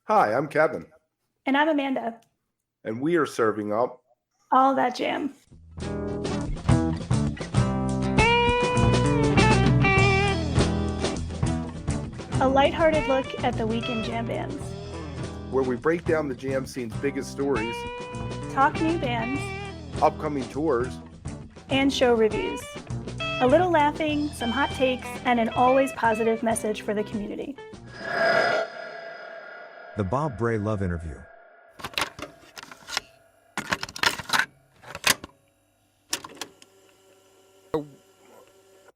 Hi, I'm Kevin, And I'm Amanda. and we are serving up. All that jam. A lighthearted look at the weekend jam bands. Where we break down the jam scene's biggest stories, Talk new bands. upcoming tours, And show reviews. A little laughing, some hot takes, and an always positive message for the community. The Bob Bralove interview.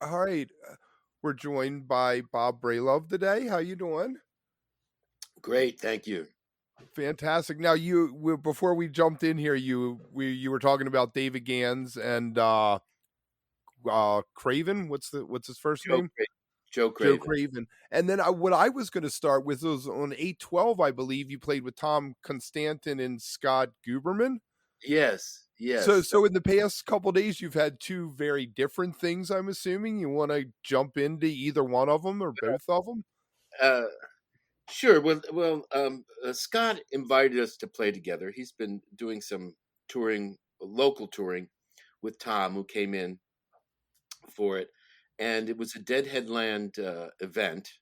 All right, we're joined by Bob Bralove today. How you doing? Great, thank you. Fantastic. Now, before we jumped in here, you were talking about David Gans and Craven. What's his first name? Joe Joe Craven. Craven. And then what I was going to start with was on 812, I believe you played with Tom Constantin and Scott Guberman. Yes. So in the past couple of days, you've had two very different things. I'm assuming you want to jump into either one of them or both of them. Sure. Well, Scott invited us to play together. He's been doing some touring, local touring, with Tom, who came in for it, and it was a Dead Headland event,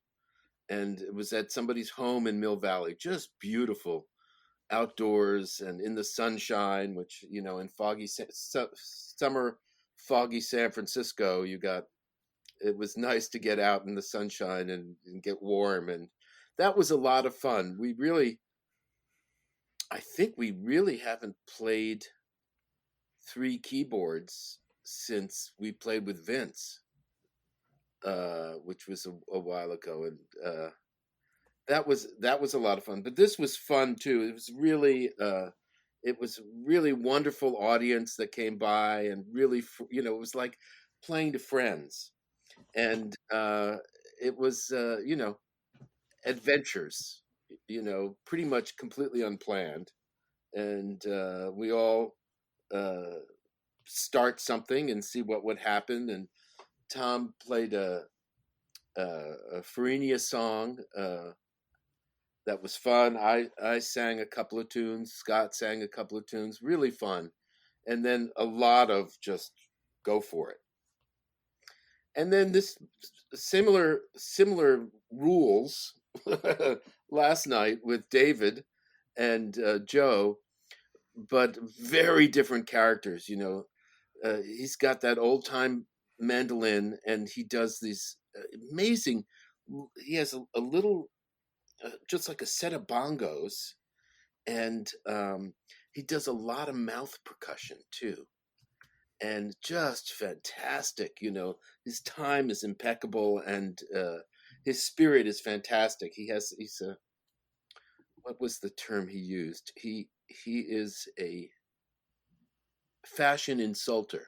and it was at somebody's home in Mill Valley. Just beautiful, outdoors and in the sunshine, which in summer, foggy San Francisco, it was nice to get out in the sunshine and get warm, and that was a lot of fun. I think we really haven't played three keyboards since we played with Vince, which was a while ago, and that was a lot of fun. But this was fun too. It was really wonderful audience that came by, and really, it was like playing to friends, and it was, adventures, pretty much completely unplanned, and we all start something and see what would happen. And Tom played a Farinia song. That was fun. I sang a couple of tunes. Scott sang a couple of tunes. Really fun. And then a lot of just go for it. And then this similar rules last night with David and Joe, but very different characters. He's got that old time mandolin, and he does these amazing. He has a little, just like a set of bongos, and he does a lot of mouth percussion too, and just fantastic. His time is impeccable, and his spirit is fantastic. He's a, what was the term he used? He is a fashion insulter.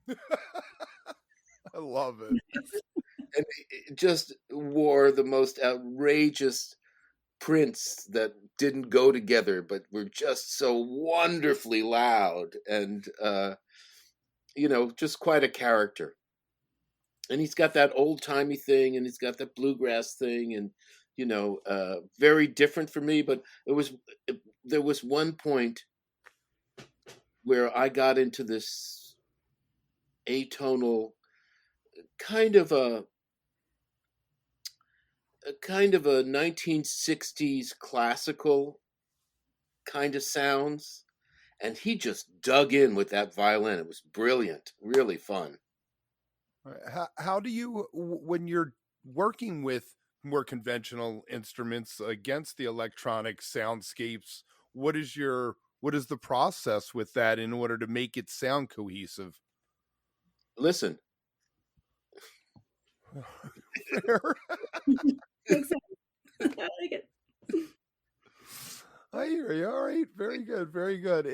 I love it. And he just wore the most outrageous prints that didn't go together, but were just so wonderfully loud, and just quite a character. And he's got that old timey thing, and he's got that bluegrass thing, and very different for me. But there was one point where I got into this atonal kind of a 1960s classical kind of sounds, and he just dug in with that violin. It was brilliant, really fun. How do you, when you're working with more conventional instruments against the electronic soundscapes, what is the process with that in order to make it sound cohesive? Listen. Makes sense. I like it. I hear you. All right. Very good. Very good.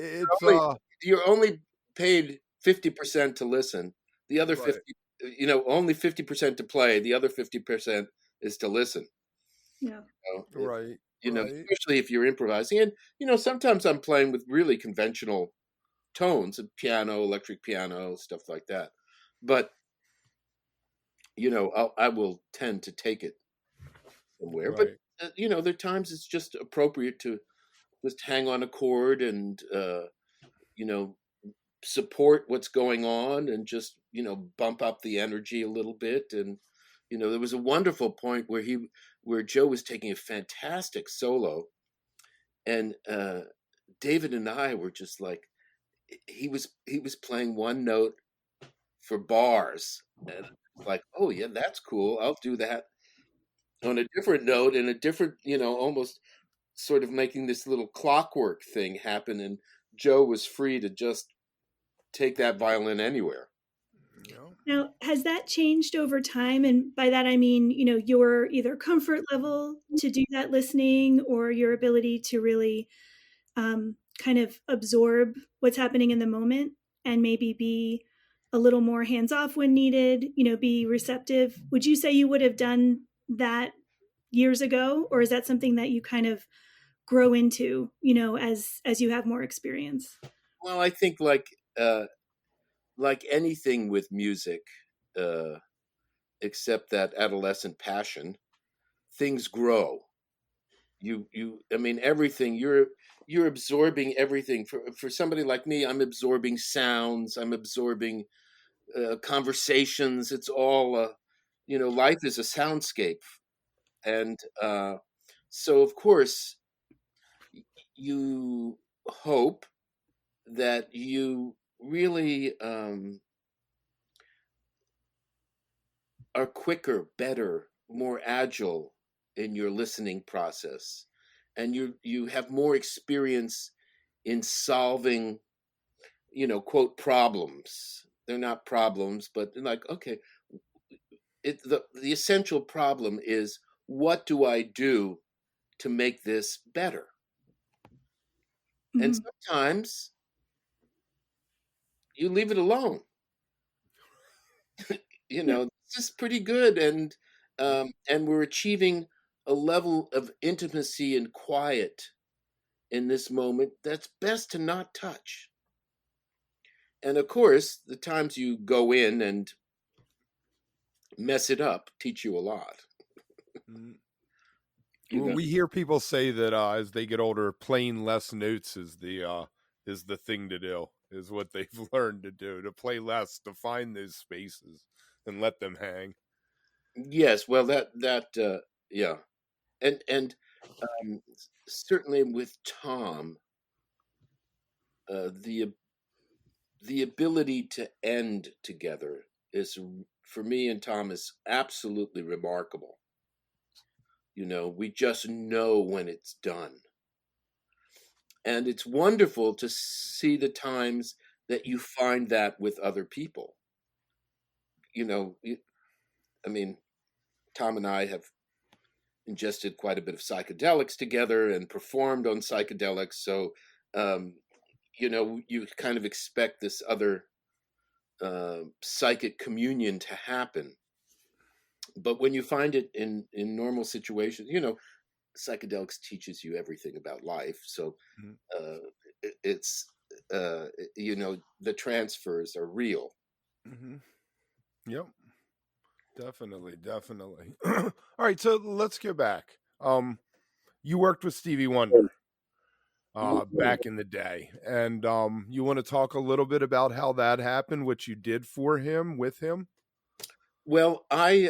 You're only paid 50% to listen. The other Right. 50, only 50% to play. The other 50% is to listen. Yeah. Right. Especially if you're improvising. And, sometimes I'm playing with really conventional tones, piano, electric piano, stuff like that. But, I will tend to take it somewhere. Right. there are times it's just appropriate to just hang on a chord and you know support what's going on and just bump up the energy a little bit. And there was a wonderful point where Joe was taking a fantastic solo, and David and I were just like, he was playing one note for bars, and like, oh yeah, that's cool, I'll do that on a different note and a different, almost sort of making this little clockwork thing happen. And Joe was free to just take that violin anywhere. Yeah. Now, has that changed over time? And by that, I mean, your either comfort level to do that listening or your ability to really kind of absorb what's happening in the moment and maybe be a little more hands off when needed, be receptive. Would you say you would have done that years ago? Or is that something that you kind of grow into, as you have more experience? Well, I think like anything with music, uh, except that adolescent passion, things grow. I mean, everything you're absorbing everything. For somebody like me, I'm absorbing sounds, I'm absorbing conversations. It's all life is a soundscape. And so of course you hope that you really are quicker, better, more agile in your listening process, and you have more experience in solving, quote, problems. They're not problems, but like, okay, the essential problem is, what do I do to make this better? And Mhm. sometimes you leave it alone. Yeah. This is pretty good, and we're achieving a level of intimacy and quiet in this moment that's best to not touch. And of course, the times you go in and mess it up teach you a lot. Mm. You know, We hear people say that as they get older, playing less notes is the thing to do. Is what they've learned to do, to play less, to find those spaces and let them hang. yes, well, yeah, and certainly with Tom, the ability to end together is, for me and Tom, is absolutely remarkable. We just know when it's done. And it's wonderful to see the times that you find that with other people. You know, I mean, Tom and I have ingested quite a bit of psychedelics together and performed on psychedelics. So, um, you kind of expect this other psychic communion to happen. But when you find it in normal situations, psychedelics teaches you everything about life. So Mhm. uh, it's the transfers are real. Mm-hmm. Yep, definitely, definitely. All right, so let's go back. You worked with Stevie Wonder back in the day, and you want to talk a little bit about how that happened, what you did for him, with him? Well, I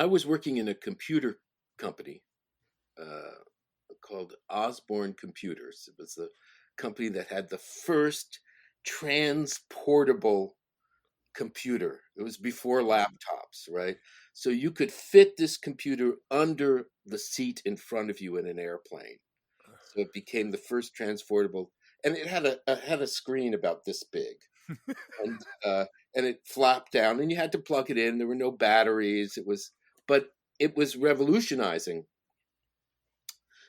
was working in a computer company uh, called Osborne Computers. It was the company that had the first transportable computer. It was before laptops, right? So you could fit this computer under the seat in front of you in an airplane. So it became the first transportable, and it had a screen about this big, and uh, and it flapped down, and you had to plug it in. There were no batteries. But it was revolutionizing.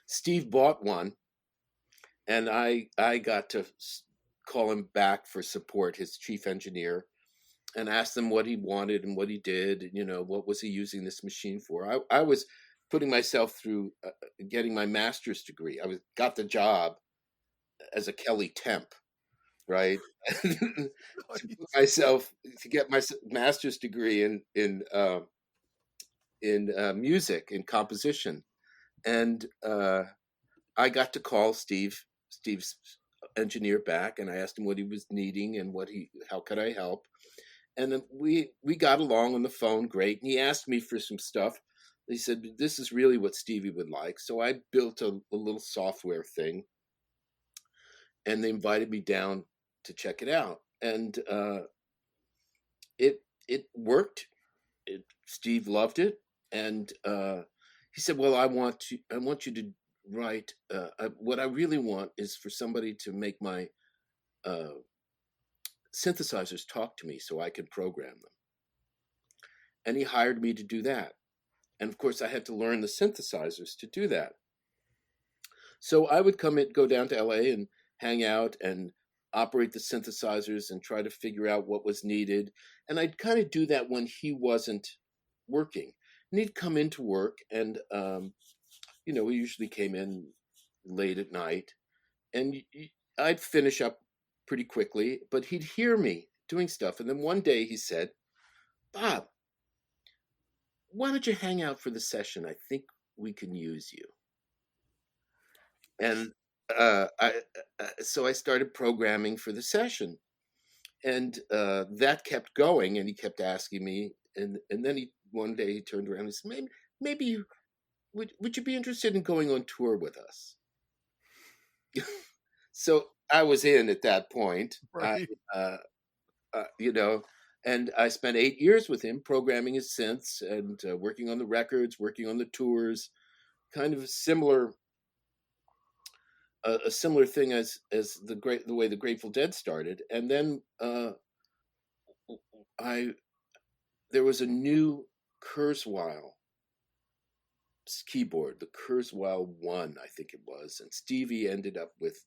Steve bought one, and I got to call him back for support, his chief engineer, and asked him what he wanted and what he did. What was he using this machine for? I was putting myself through getting my master's degree. Got the job as a Kelly temp, right? To put myself to get my master's degree music and composition, and I got to call Steve's engineer back, and I asked him what he was needing and how could I help. And then we got along on the phone great. And he asked me for some stuff. He said, "This is really what Stevie would like." So I built a little software thing, and they invited me down to check it out. And it worked. Steve loved it, and he said, "Well, I want you to write. What I really want is for somebody to make my synthesizers talk to me so I can program them." And he hired me to do that. And of course, I had to learn the synthesizers to do that. So I would go down to LA and hang out and operate the synthesizers and try to figure out what was needed. And I'd kind of do that when he wasn't working. And he'd come into work, and he usually came in late at night, and I'd finish up pretty quickly, but he'd hear me doing stuff. And then one day he said, "Bob, why don't you hang out for the session? I think we can use you." And so I started programming for the session, and that kept going. And he kept asking me, and then one day he turned around and said, "Maybe you would you be interested in going on tour with us?" So I was in at that point, Right. and I spent 8 years with him programming his synths and working on the records, working on the tours, kind of a similar thing as the way the Grateful Dead started. And then there was a new Kurzweil keyboard, the Kurzweil 1, I think it was, and Stevie ended up with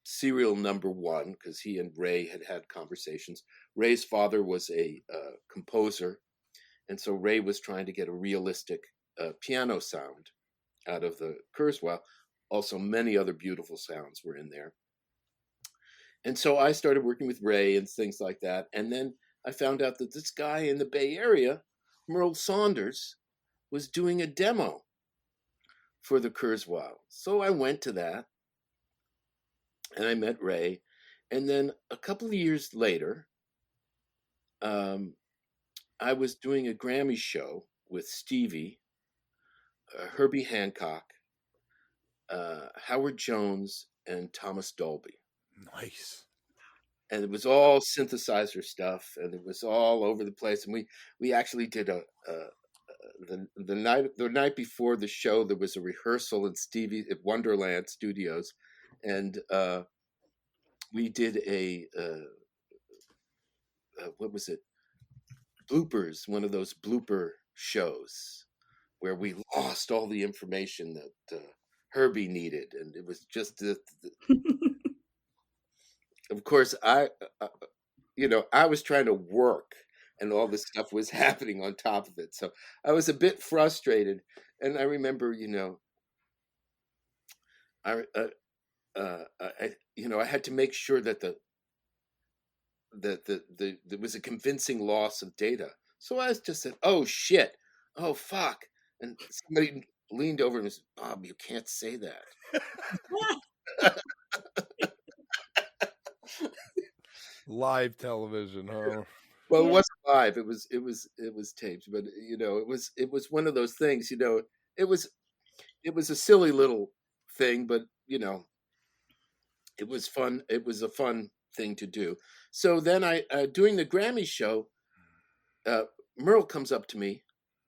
serial number 1 because he and Ray had conversations. Ray's father was a composer, and so Ray was trying to get a realistic piano sound out of the Kurzweil. Also, many other beautiful sounds were in there. And so I started working with Ray and things like that. And then I found out that this guy in the Bay Area, Merle Saunders, was doing a demo for the Kurzweil. So I went to that, and I met Ray. And then a couple of years later, I was doing a Grammy show with Stevie, Herbie Hancock, Howard Jones, and Thomas Dolby. Nice. And it was all synthesizer stuff, and it was all over the place. And we actually did the night before the show, there was a rehearsal at Wonderland Studios, and we did what was it? Bloopers, one of those blooper shows where we lost all the information that Herbie needed, and it was just of course I was trying to work, and all this stuff was happening on top of it, so I was a bit frustrated. And I remember, I had to make sure that there was a convincing loss of data. So I just said, "Oh shit, oh fuck," and somebody leaned over and said, "Bob, you can't say that." Live television, huh? Well, it Yeah. wasn't live. It was taped, but it was one of those things. It was a silly little thing, but it was fun. It was a fun thing to do. So then doing the Grammy show, Merle comes up to me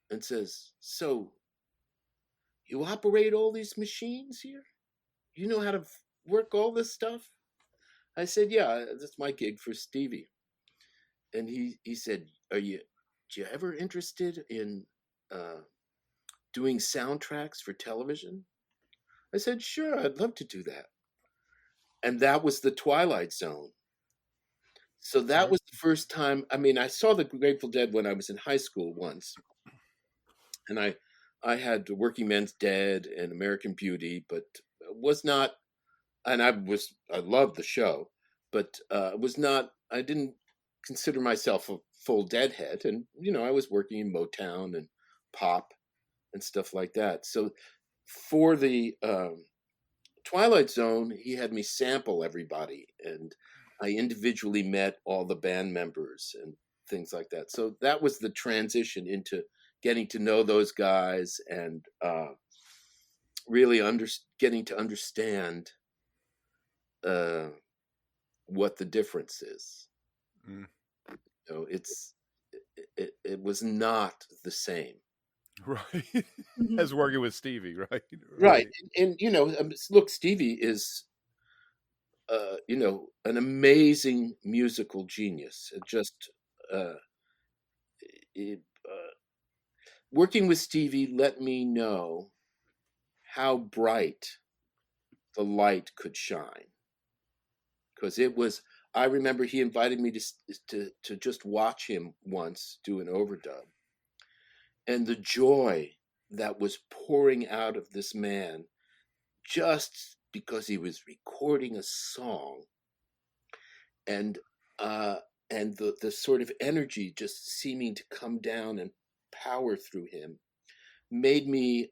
and says, "So, you operate all these machines here? You know how to work all this stuff?" I said, "Yeah, that's my gig for Stevie." And he said, "Are you ever interested in doing soundtracks for television?" I said, "Sure, I'd love to do that." And that was the Twilight Zone. So that was the first time. I mean, I saw the Grateful Dead when I was in high school once, and I had Working Men's Dead and American Beauty, but was not. And I loved the show, but was not. I didn't consider myself a full Deadhead, and I was working in Motown and pop and stuff like that. So for the Twilight Zone, he had me sample everybody, and I individually met all the band members and things like that. So that was the transition into getting to know those guys and really getting to understand what the difference is. Mm. You know, it was not the same. Right. Mhm. As working with Stevie, right? Right. And you know, look, Stevie is you know, an amazing musical genius. It just it, working with Stevie let me know how bright the light could shine, because it was. I remember he invited me to just watch him once do an overdub, and the joy that was pouring out of this man just because he was recording a song, and uh and the sort of energy just seeming to come down and power through him made me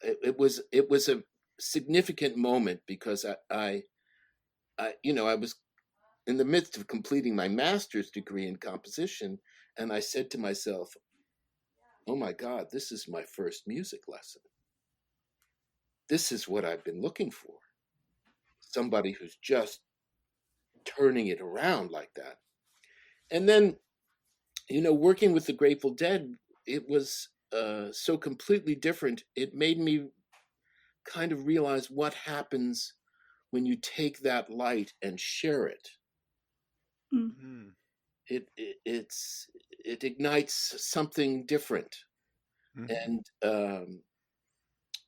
it was a significant moment, because I you know, I was in the midst of completing my master's degree in composition, and I said to myself, oh my God, this is my first music lesson. This is what I've been looking for. Somebody who's just turning it around like that. And then, you know, working with the Grateful Dead, it was so completely different. It made me kind of realize what happens when you take that light and share it. Mm. Mm. It ignites something different, Mm-hmm. and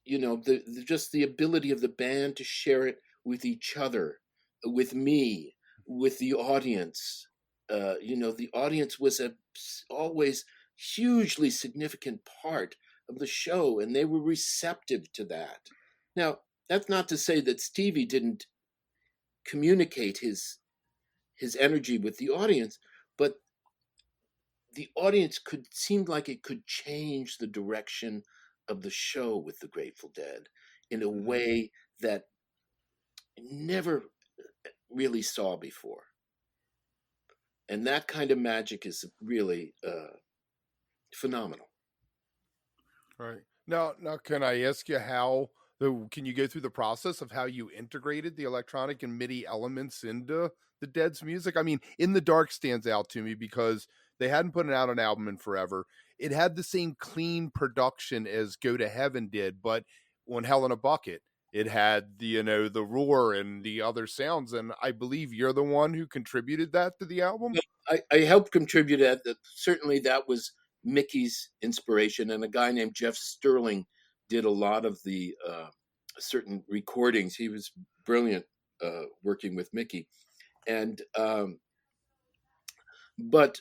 you know, just the ability of the band to share it with each other, with me, with the audience. You know, the audience was always hugely significant part of the show, and they were receptive to that. Now, that's not to say that Stevie didn't communicate his energy with the audience, but the audience could seem like it could change the direction of the show with the Grateful Dead in a Mm-hmm. way that I never really saw before. And that kind of magic is really phenomenal. Right. Now, can I ask you can you go through the process of how you integrated the electronic and MIDI elements into the Dead's music? I mean, In the Dark stands out to me because they hadn't put out an album in forever. It had the same clean production as Go to Heaven did, but on Hell in a Bucket, it had the roar and the other sounds. And I believe you're the one who contributed that to the album. I helped contribute at that. Certainly, that was Mickey's inspiration, and a guy named Jeff Sterling did a lot of the certain recordings. He was brilliant working with Mickey, and but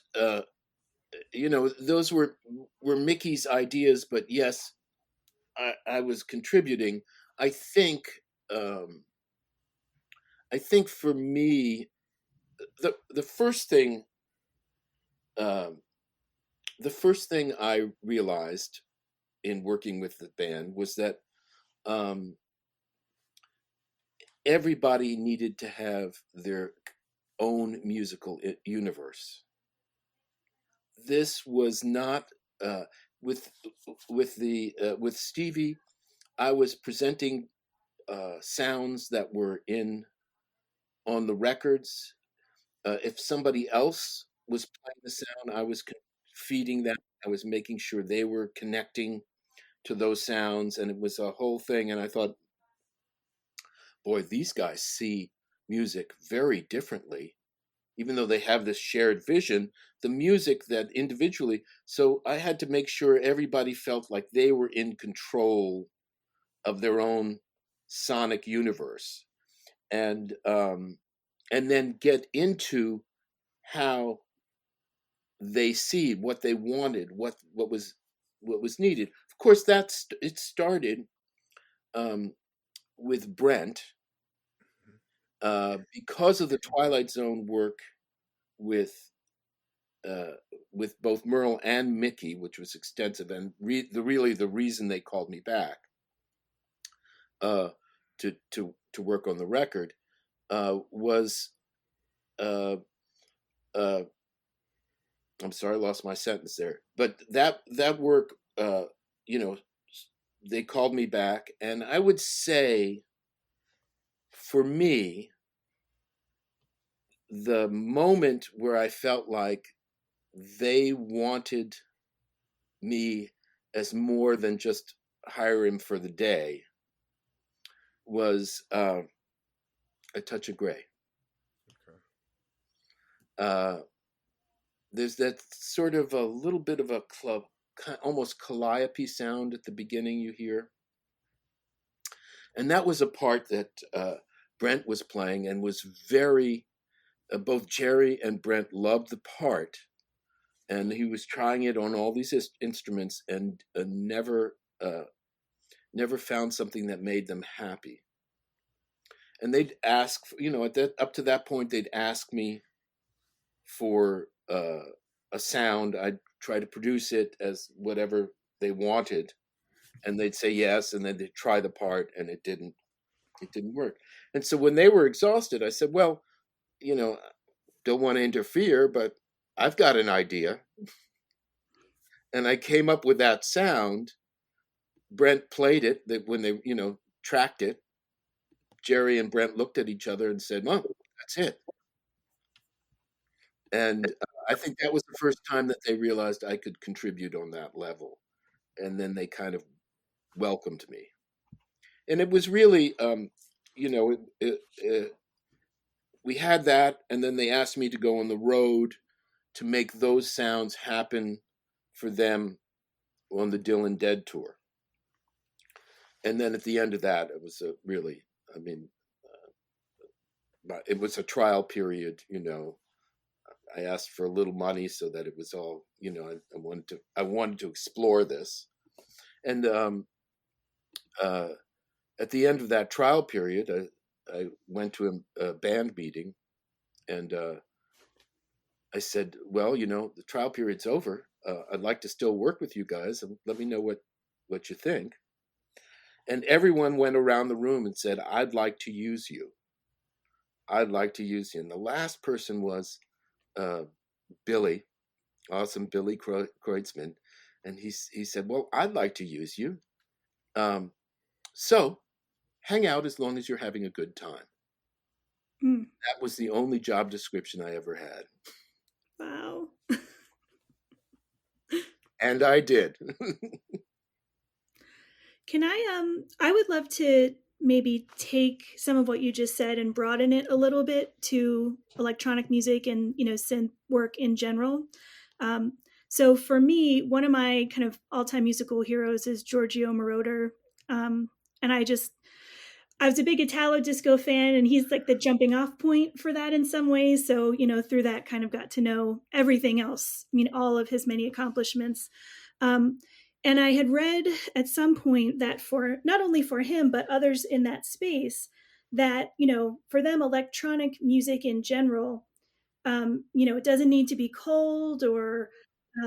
you know, those were Mickey's ideas. But yes, I was contributing. I think um, I think for me, the first thing um, the first thing I realized in working with the band was that um, everybody needed to have their own musical universe. This was not with with Stevie. I was presenting sounds that were in on the records. If somebody else was playing the sound, I was feeding them. I was making sure they were connecting to those sounds, and it was a whole thing. And I thought, boy, these guys see music very differently, even though they have this shared vision. The music that individually, so I had to make sure everybody felt like they were in control of their own sonic universe, and then get into how they see what they wanted, what was needed. Of course, it started um, with Brent because of the Twilight Zone work with with both Merle and Mickey, which was extensive, and the reason they called me back to work on the record was I'm sorry, I lost my sentence there. But that work, they called me back, and I would say, for me, the moment where I felt like they wanted me as more than just hire him for the day was A Touch of Gray. Okay. There's that sort of a little bit of a club, almost calliope sound at the beginning you hear. And that was a part that Brent was playing and was very, both Jerry and Brent loved the part. And he was trying it on all these instruments and never found something that made them happy. And they'd ask, up to that point, they'd ask me for a sound. I'd try to produce it as whatever they wanted, and they'd say yes, and then they'd try the part, and it didn't work. And so when they were exhausted, I said, well, don't want to interfere, but I've got an idea. And I came up with that sound. Brent played it. That when they, tracked it, Jerry and Brent looked at each other and said, well, that's it. And I think that was the first time that they realized I could contribute on that level. And then they kind of welcomed me. And it was really, we had that, and then they asked me to go on the road to make those sounds happen for them on the Dylan Dead tour. And then at the end of that, it was it was a trial period, I asked for a little money so that it was all, I wanted to explore this. And at the end of that trial period, I went to a band meeting, and I said, well, the trial period's over. I'd like to still work with you guys, and let me know what you think. And everyone went around the room and said, I'd like to use you. I'd like to use you. And the last person was Billy, awesome Billy Kreutzmann. And he said, well, I'd like to use you. So hang out as long as you're having a good time. That was the only job description I ever had. Wow. And I did. Can I would love to maybe take some of what you just said and broaden it a little bit to electronic music and, synth work in general. So for me, one of my kind of all-time musical heroes is Giorgio Moroder. And I was a big Italo disco fan, and he's like the jumping off point for that in some ways. So, through that kind of got to know everything else, all of his many accomplishments. And I had read at some point that for not only for him, but others in that space, that, for them, electronic music in general, it doesn't need to be cold or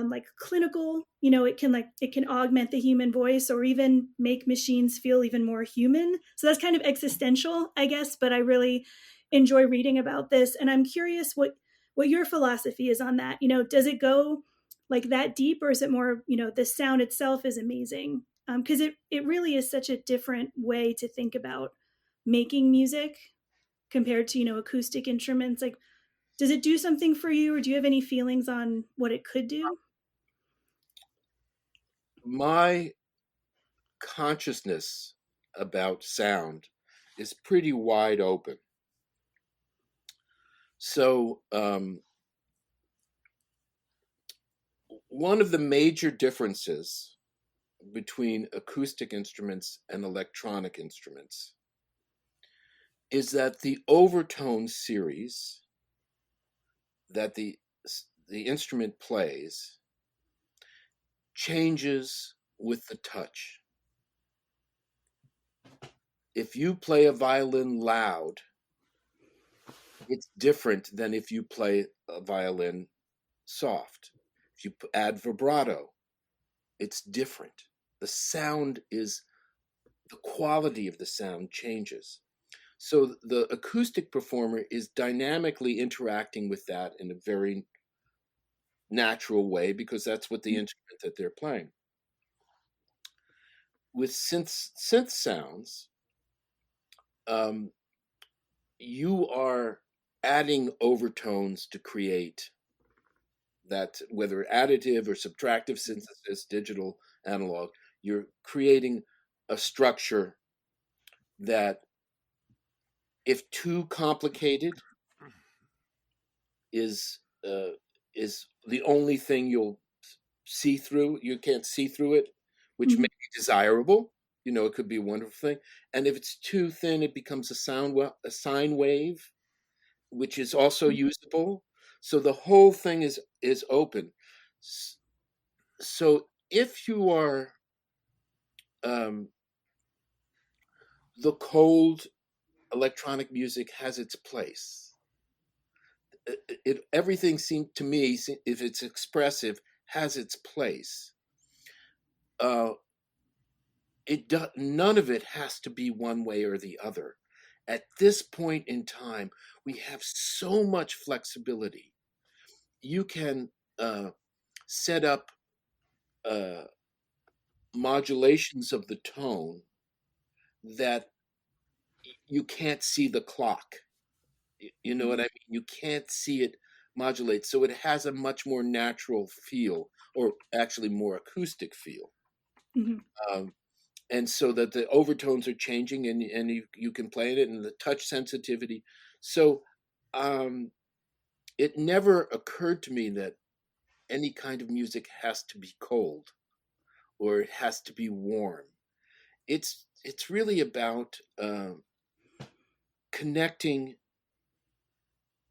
like clinical. It can augment the human voice or even make machines feel even more human. So that's kind of existential, I guess, but I really enjoy reading about this. And I'm curious what your philosophy is on that. Does it go like that deep, or is it more, the sound itself is amazing? Because it really is such a different way to think about making music compared to, acoustic instruments. Like, does it do something for you, or do you have any feelings on what it could do? My consciousness about sound is pretty wide open. So one of the major differences between acoustic instruments and electronic instruments is that the overtone series that the instrument plays changes with the touch. If you play a violin loud, it's different than if you play a violin soft. If you add vibrato, it's different. The sound is, the quality of the sound changes. So the acoustic performer is dynamically interacting with that in a very natural way because that's what the instrument that they're playing. With synth sounds, you are adding overtones to create that, whether additive or subtractive synthesis, digital, analog, you're creating a structure that, if too complicated, is is the only thing you'll see through. You can't see through it, which may be desirable. It could be a wonderful thing. And if it's too thin, it becomes a sine wave, which is also usable. So the whole thing is open. So if you are the cold electronic music has its place. Everything seems to me, if it's expressive, has its place. None of it has to be one way or the other. At this point in time, we have so much flexibility. You can set up modulations of the tone that you can't see the clock. You know what I mean? You can't see it modulate. So it has a much more natural feel, or actually more acoustic feel. And so that the overtones are changing, and you can play it, and the touch sensitivity. So it never occurred to me that any kind of music has to be cold or it has to be warm. It's really about connecting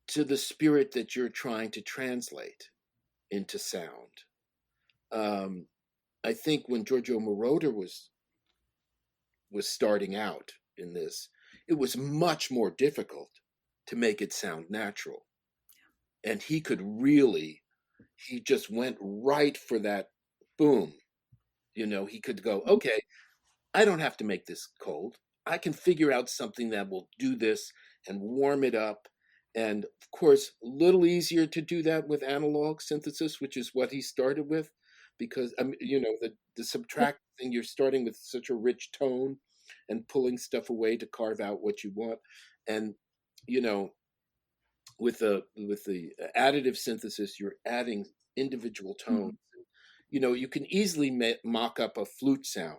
to the spirit that you're trying to translate into sound. I think when Giorgio Moroder was starting out in this, it was much more difficult to make it sound natural. And he just went right for that boom. He could go, okay, I don't have to make this cold. I can figure out something that will do this and warm it up. And of course, a little easier to do that with analog synthesis, which is what he started with, because the subtract thing, you're starting with such a rich tone and pulling stuff away to carve out what you want. And with the additive synthesis, you're adding individual tones. You can easily mock up a flute sound,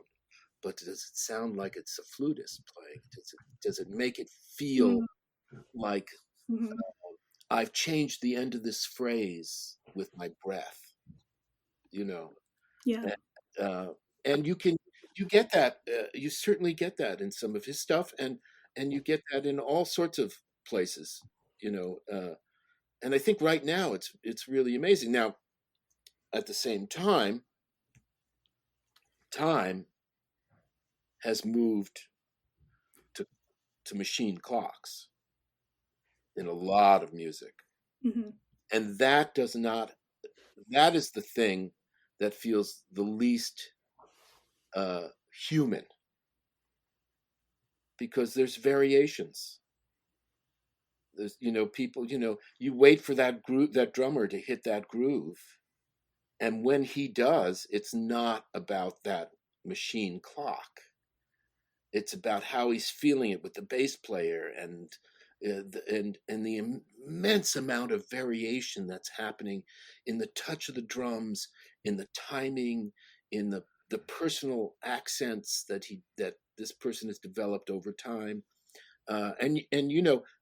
but does it sound like it's a flutist playing? Does it make it feel like I've changed the end of this phrase with my breath? Yeah. And you get that. You certainly get that in some of his stuff, and you get that in all sorts of places. And I think right now it's really amazing. Now, at the same time has moved to machine clocks in a lot of music. And that is the thing that feels the least human, because there's variations. There's people, you wait for that drummer to hit that groove, and when he does, it's not about that machine clock. It's about how he's feeling it with the bass player, and the immense amount of variation that's happening in the touch of the drums, in the timing, in the personal accents that this person has developed over time. And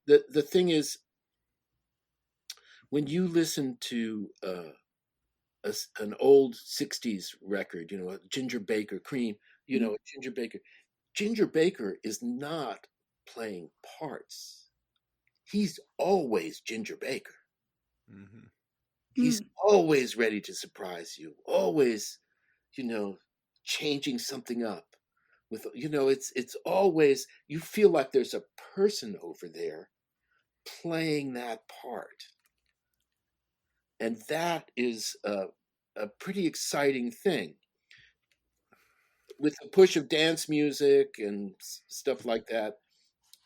the thing is, when you listen to an old 60s record, a Ginger Baker, Cream, Ginger Baker is not playing parts. He's always Ginger Baker. He's always ready to surprise you, always, changing something up with, it's always, you feel like there's a person over there playing that part. And that is a pretty exciting thing. With the push of dance music and stuff like that,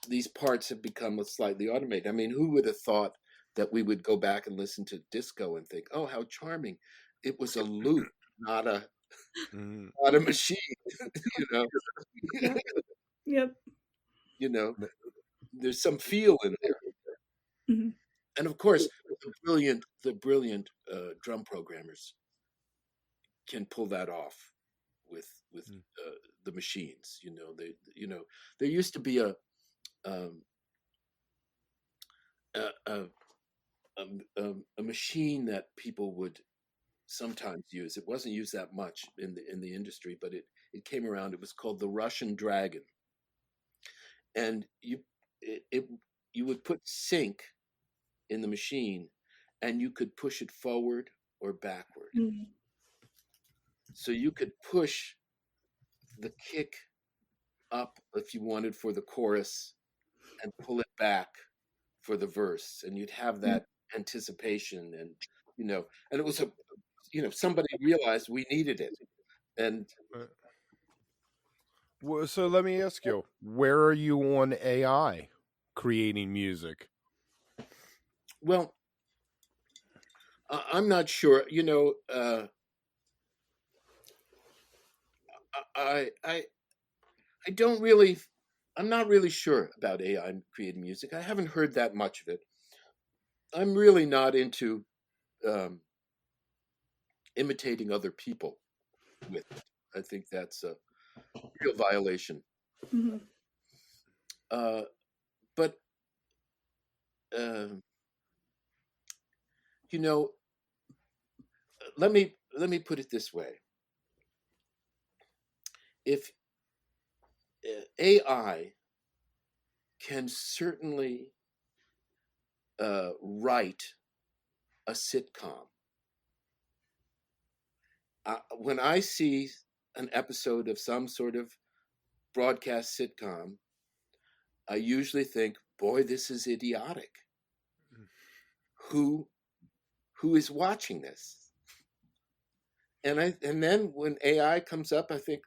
these parts have become slightly automated. I mean, who would have thought that we would go back and listen to disco and think, "Oh, how charming! It was a loop, not a Mm. not a machine." you know, Yep. Yep. you know, there's some feel in there, Hmm. and of course, the brilliant drum programmers can pull that off with Mm. the machines. There used to be um, a, a, a machine that people would sometimes use. It wasn't used that much in the industry, but it came around. It was called the Russian Dragon, and it you would put sync in the machine, and you could push it forward or backward. Hmm. So you could push the kick up if you wanted for the chorus, and pull it back for the verse, and you'd have that anticipation, and it was somebody realized we needed it, and Uh, so let me ask you, where are you on AI creating music? well, I'm not sure. I I I don't really. I'm not really sure about AI creating music. I haven't heard that much of it. I'm really not into um, imitating other people with it. I think that's a real violation. Hmm. Uh, but um you know, let me put it this way: if AI can certainly write a sitcom, when I see an episode of some sort of broadcast sitcom, I usually think, "Boy, this is idiotic. Who who is watching this?" And then when AI comes up, I think,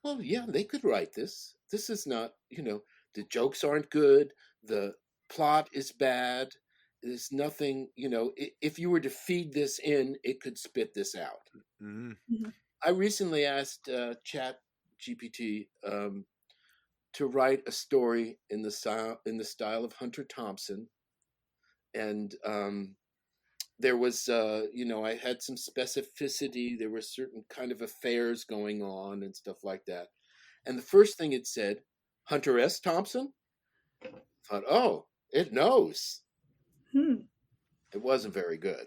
well, yeah, they could write this. This is not, the jokes aren't good, the plot is bad. There's nothing, if you were to feed this in, it could spit this out. Mm. Hmm. I recently asked Chat GPT to write a story in the style of Hunter Thompson, and there was I had some specificity. There were certain kind of affairs going on and stuff like that, and the first thing it said, Hunter S. Thompson. I thought, oh, it knows. Hmm. It wasn't very good.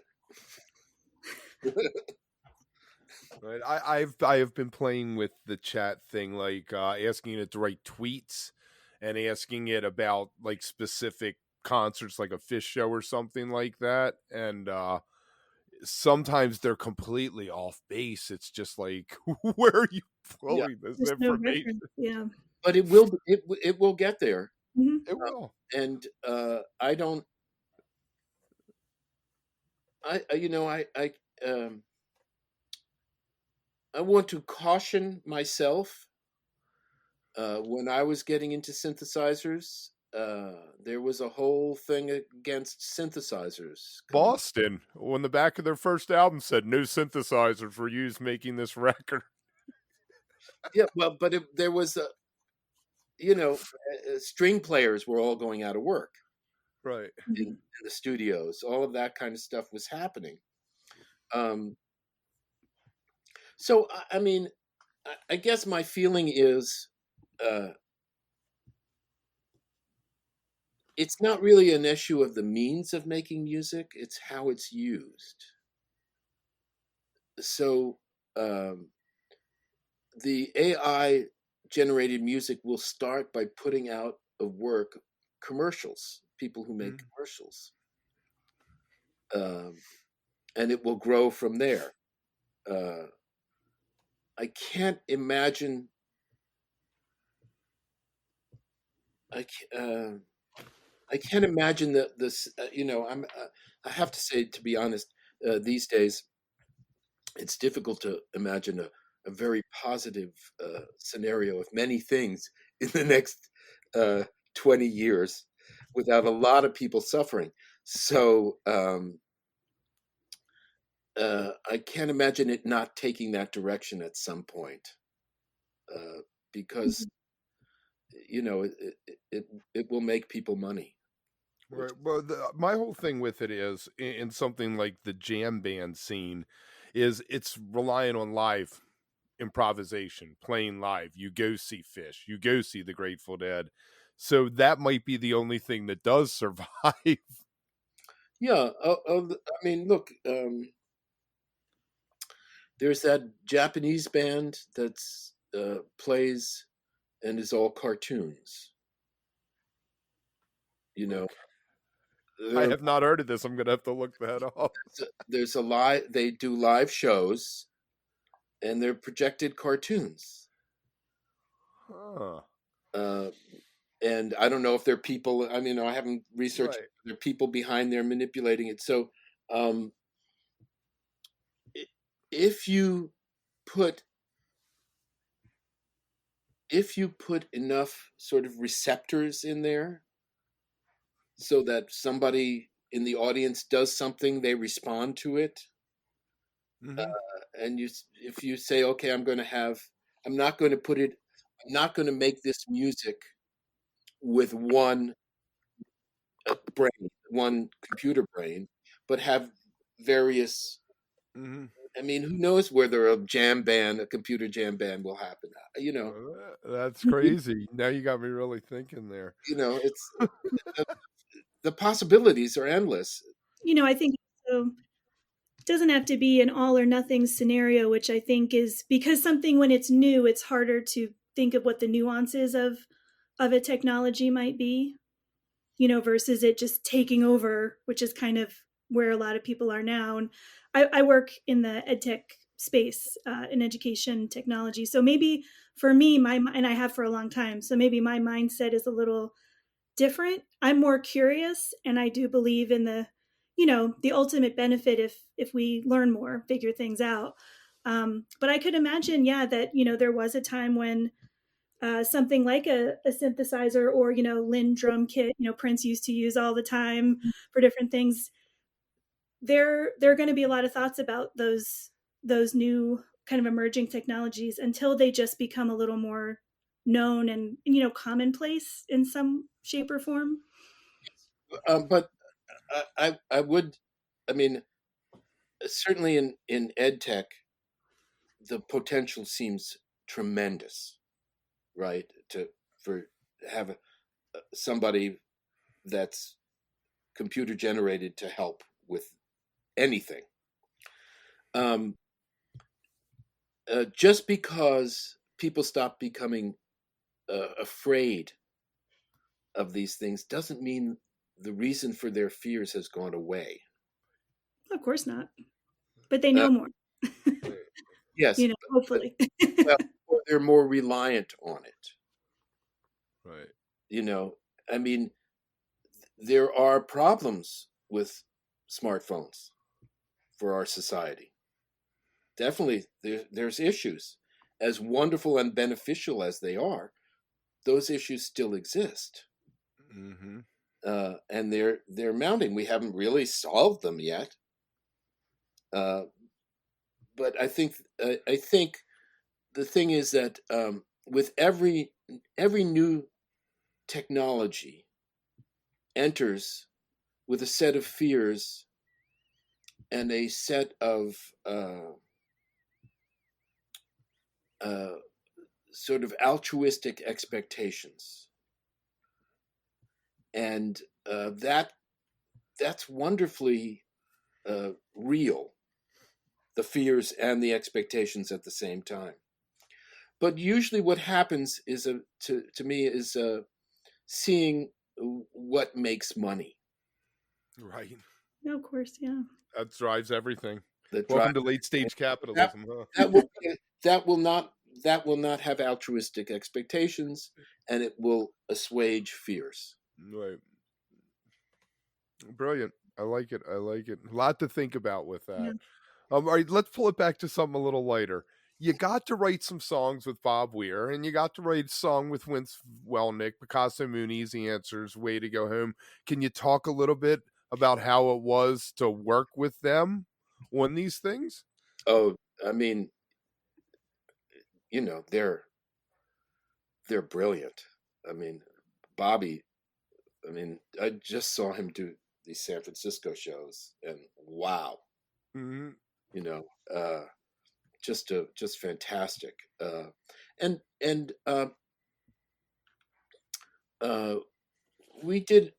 Right. I have been playing with the chat thing, like asking it to write tweets and asking it about like specific concerts, like a Fish show or something like that. And sometimes they're completely off base. It's just like, where are you Yeah, pulling this There's no information? reference. Yeah. but it will get there. Hmm. It will. And I don't. Um, I want to caution myself. When I was getting into synthesizers, there was a whole thing against synthesizers coming. Boston, on the back of their first album, said no synthesizers were used making this record. Yeah, well, but there was string players were all going out of work Right. in the studios. All of that kind of stuff was happening. Um, so I mean, I guess my feeling is, uh, it's not really an issue of the means of making music; it's how it's used. So um, the AI generated music will start by putting out of work commercials, people who make Mm. commercials, um, and it will grow from there. Uh, I can't imagine. I ca- I can't imagine that this. I have to say, to be honest, these days, it's difficult to imagine a very positive scenario of many things in the next 20 years without a lot of people suffering. So I can't imagine it not taking that direction at some point, because it will make people money. Right. Well, my whole thing with it is in something like the jam band scene is it's relying on live improvisation, playing live. You go see Fish, you go see the Grateful Dead. So that might be the only thing that does survive. Yeah, I mean, look, there's that Japanese band that's plays and is all cartoons. You know, I there, have not heard of this. I'm gonna have to look that up. there's a live. They do live shows, and they're projected cartoons. Huh. Uh, and I don't know if they're people. I mean, I haven't researched. Right. There are people behind there manipulating it. So, um, if you put enough sort of receptors in there, so that somebody in the audience does something, they respond to it. Mm-hmm. And if you say, okay, I'm not going to make this music with one brain, one computer brain, but have various. Mm-hmm. I mean, who knows whether a computer jam band will happen? That's crazy. Now you got me really thinking there. It's the possibilities are endless. I think so. It doesn't have to be an all or nothing scenario, which I think is because something when it's new, it's harder to think of what the nuances of a technology might be, versus it just taking over, which is kind of where a lot of people are now. And I work in the ed tech space in education technology. So maybe for me, and I have for a long time, so maybe my mindset is a little different. I'm more curious, and I do believe in the ultimate benefit if we learn more, figure things out. But I could imagine, yeah, that there was a time when something like a synthesizer or Lynn drum kit, Prince used to use all the time for different things. There are going to be a lot of thoughts about those new kind of emerging technologies until they just become a little more known and commonplace in some shape or form. But I would, I mean, certainly in ed tech, the potential seems tremendous, right? For have somebody that's computer generated to help with anything. Um, just because people stop becoming afraid of these things doesn't mean the reason for their fears has gone away. Of course not, but they Uh, know more. yes, but Hopefully. well, they're more reliant on it. Right. I mean, there are problems with smartphones for our society. Definitely, there's issues. As wonderful and beneficial as they are, those issues still exist, Mm-hmm. and they're mounting. We haven't really solved them yet, but I think the thing is that with every new technology enters with a set of fears and a set of uh, sort of altruistic expectations, and that's wonderfully real. The fears and the expectations at the same time. But usually, what happens is to me is seeing what makes money. Right. No, of course, yeah. That drives everything. That drive Welcome to late stage that capitalism, huh? that will that will not that will not have altruistic expectations, and it will assuage fears. Right. Brilliant. I like it. I like it. A lot to think about with Yeah. that. All right, let's pull it back to something a little lighter. You got to write some songs with Bob Weir, and you got to write a song with Vince Welnick, Picasso Moon, Easy Answers, Way to Go Home. Can you talk a little bit about how it was to work with them on these things? Oh, I mean, you know, they're brilliant. I mean, Bobby, I mean, I just saw him do these San Francisco shows, and wow, Hmm. you know, just fantastic. And uh, we did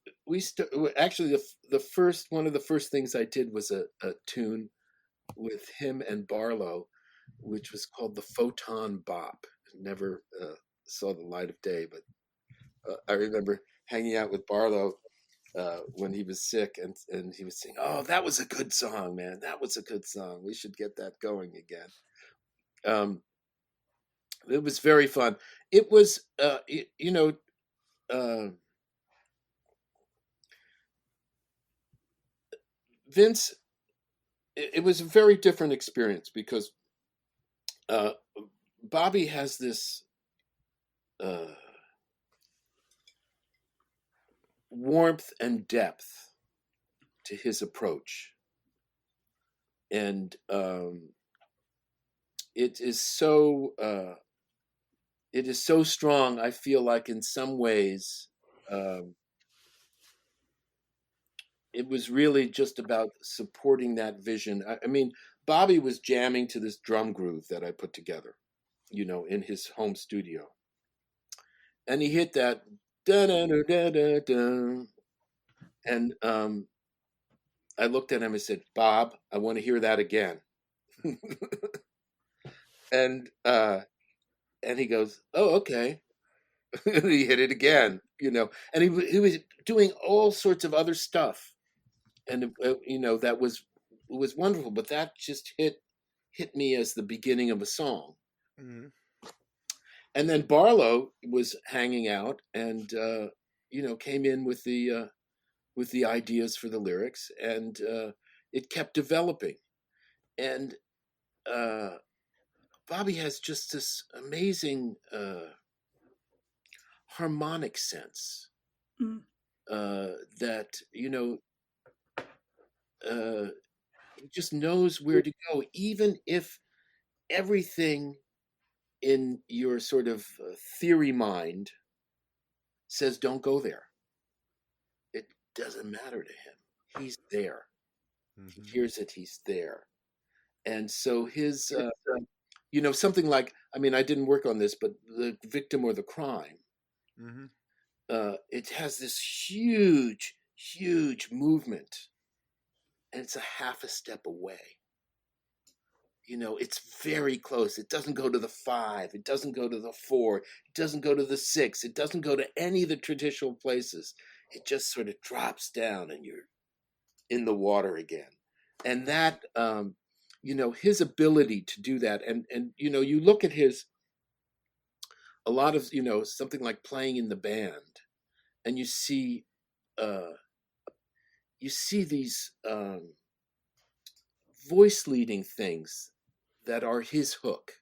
actually the first one of the first things I did was a tune with him and Barlow, which was called the Photon Bop. It never saw the light of day, but I remember hanging out with Barlow when he was sick, and he was saying, "Oh, that was a good song, man. That was a good song. We should get that going again." Um, it was very fun. It was, you know, uh, Vince. It was a very different experience because uh, Bobby has this uh, warmth and depth to his approach, and it is so it is so strong. I feel like in some ways, um, it was really just about supporting that vision. I mean, Bobby was jamming to this drum groove that I put together, you know, in his home studio, and he hit that da da da da da da, and I looked at him and said, "Bob, I want to hear that again." and and he goes, "Oh, okay." He hit it again, you know, and he was doing all sorts of other stuff, and you know, that was wonderful. But that just hit me as the beginning of a song. Hmm. And then Barlow was hanging out, and you know, came in with the ideas for the lyrics, and it kept developing. And uh, Bobby has just this amazing harmonic sense Mm. that, you know, he just knows where to go, even if everything in your sort of theory mind says don't go there. It doesn't matter to him. He's there. He Hmm. hears it. He's there. And so his, you know, something like, I mean, I didn't work on this, but the victim or the crime, Hmm. it has this huge, huge movement, and it's a half a step away. You know, it's very close. It doesn't go to the 5, it doesn't go to the 4, it doesn't go to the 6, it doesn't go to any of the traditional places. It just sort of drops down, and you're in the water again. And that, you know, his ability to do that, and you know, you look at his, a lot of, you know, something like playing in the band, and uh you see these voice leading things that are his hook.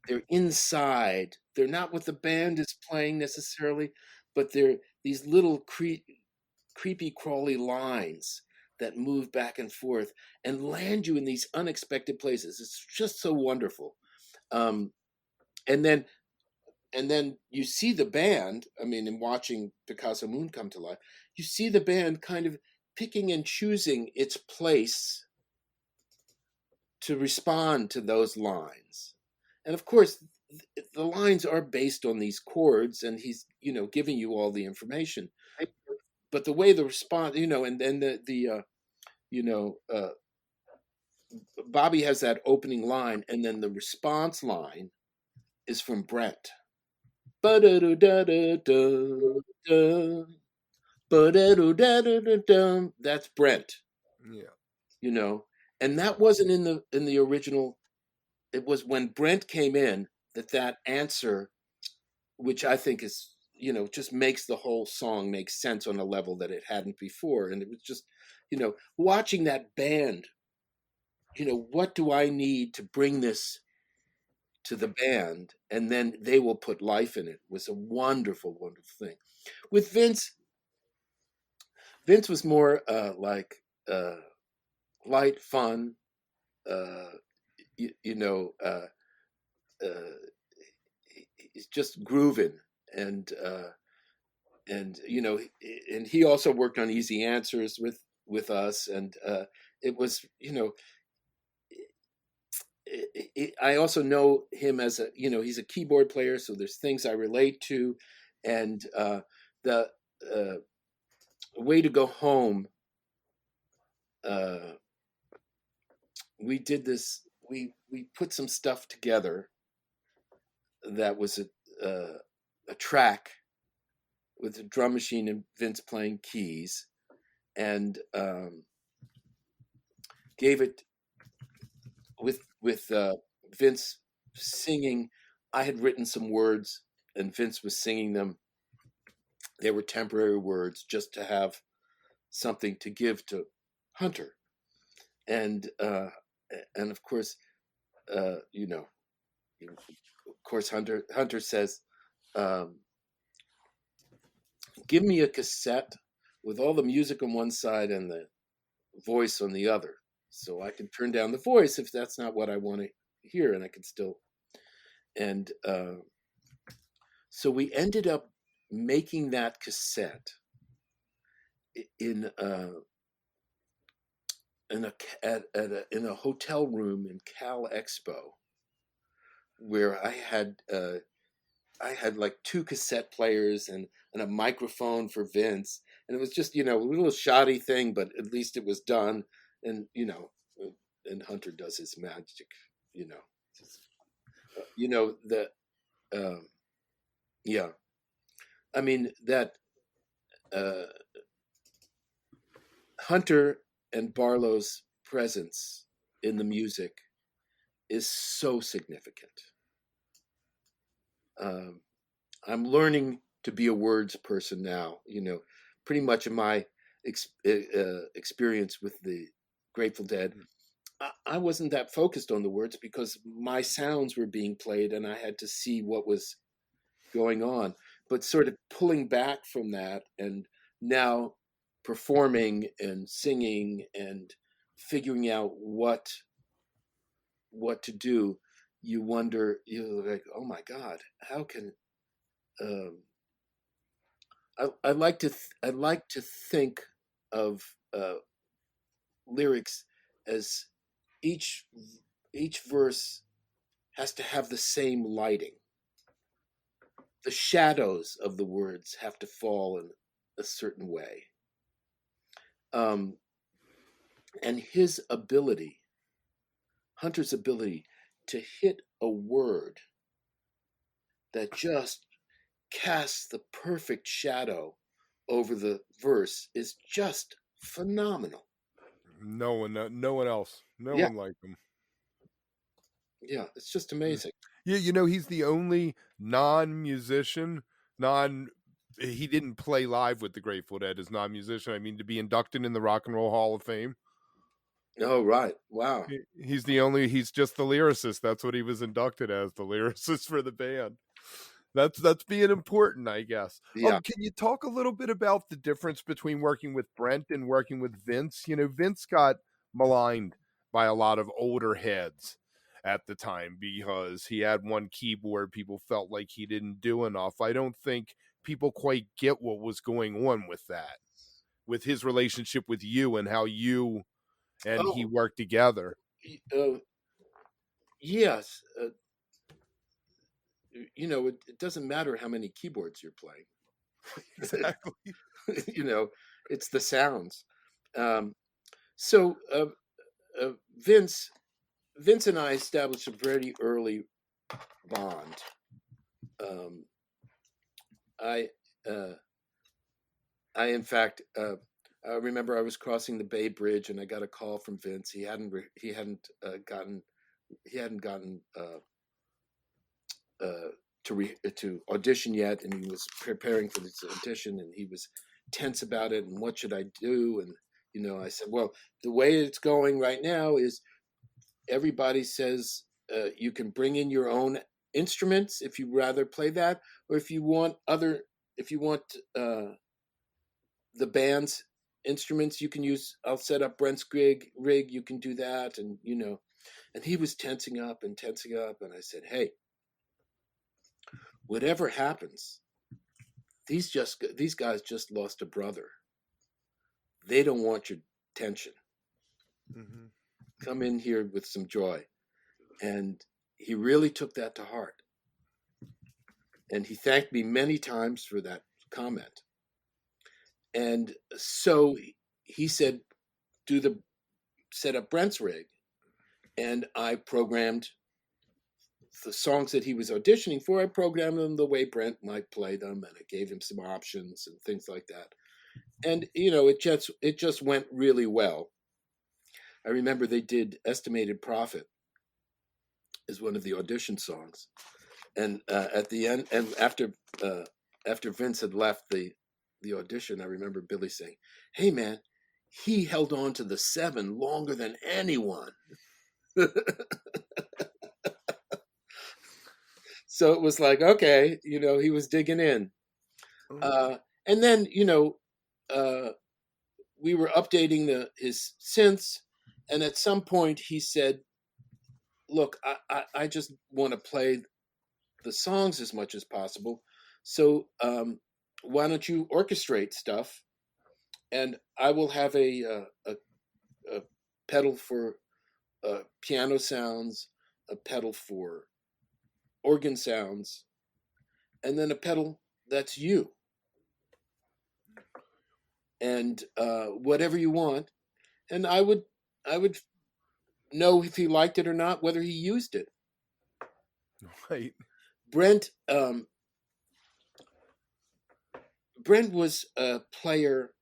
They're inside. They're not what the band is playing necessarily, but they're these little creepy crawly lines that move back and forth and land you in these unexpected places. It's just so wonderful. Um, and then and then you see the band. I mean, in watching Picasso Moon come to life, you see the band kind of picking and choosing its place to respond to those lines. And of course, the lines are based on these chords, and he's, you know, giving you all the information. But the way the response, you know, and then you know, Bobby has that opening line, and then the response line is from Brent. That's Brent, Yeah. you know, and that wasn't in the original. It was when Brent came in that answer, which I think is, you know, just makes the whole song make sense on a level that it hadn't before. And it was just, watching that band, what do I need to bring this to the band? And then they will put life in it. Was a wonderful, wonderful thing. With Vince was more like light, fun, uh, you, you know, uh, uh, he's just grooving, and and he also worked on Easy Answers with us, and it was I also know him as he's a keyboard player, so there's things I relate to, and the uh, Way to Go Home. Uh, we did this. We put some stuff together that was a track with a drum machine and Vince playing keys, and gave it with Vince singing. I had written some words, and Vince was singing them. They were temporary words, just to have something to give to Hunter, and of course, uh, you know, of course, Hunter says, um, "Give me a cassette with all the music on one side and the voice on the other, so I can turn down the voice if that's not what I want to hear, and I can still." And so we ended up making that cassette in in a hotel room in Cal Expo, where I had like two cassette players and a microphone for Vince, and it was just a little shoddy thing, but at least it was done, and and Hunter does his magic, you know, the um, yeah, I mean that uh, Hunter and Barlow's presence in the music is so significant. Um, I'm learning to be a words person now. Pretty much in my experience with the Grateful Dead, I wasn't that focused on the words because my sounds were being played and I had to see what was going on. But sort of pulling back from that and now performing and singing and figuring out what to do, you wonder, you're like, oh my God, how can um, I like to I like to think of lyrics as each each verse has to have the same lighting. The shadows of the words have to fall in a certain way. Um, and Hunter's ability to hit a word that just casts the perfect shadow over the verse is just phenomenal. No one else, no Yeah, one like him. yeah, it's just amazing. Yeah, he's the only non-musician, non he didn't play live with the Grateful Dead as non-musician. I mean, to be inducted in the Rock and Roll Hall of Fame. Oh, right. Wow. He's just the lyricist. That's what he was inducted as, the lyricist for the band. That's being important, I guess. Yeah. Can you talk a little bit about the difference between working with Brent and working with Vince? Vince got maligned by a lot of older heads at the time because he had one keyboard. People felt like he didn't do enough. I don't think people quite get what was going on with that, with his relationship with you and how you and he Oh, worked together. uh, yes. It doesn't matter how many keyboards you're playing. Exactly. you know, it's the sounds. Um, so uh, Vince, Vince and I established a very early bond. Um, I, uh, I in fact, I remember I was crossing the Bay Bridge and I got a call from Vince. He hadn't gotten uh, to audition yet, and he was preparing for this audition, and he was tense about it. And what should I do? And I said, well, the way it's going right now is everybody says you can bring in your own instruments if you rather play that, or if you want the band's instruments, you can use. I'll set up Brent's rig. You can do that, and And he was tensing up, and I said, "Hey, whatever happens, these guys just lost a brother. They don't want your tension. Mm-hmm. Come in here with some joy." And he really took that to heart. And he thanked me many times for that comment. And so he said, set up Brent's rig. And I programmed the songs that he was auditioning for. I programmed them the way Brent might play them, and I gave him some options and things like that. And it just went really well. I remember they did "Estimated Profit" as one of the audition songs, and at the end, and after Vince had left the audition, I remember Billy saying, "Hey man, he held on to the 7 longer than anyone." So it was like, okay, he was digging in. And then, we were updating his synths, and at some point he said, "Look, I just want to play the songs as much as possible. So why don't you orchestrate stuff, and I will have a pedal for piano sounds, a pedal for organ sounds, and then a pedal that's you, and whatever you want." And I would know if he liked it or not, whether he used it. Right. Brent was a player.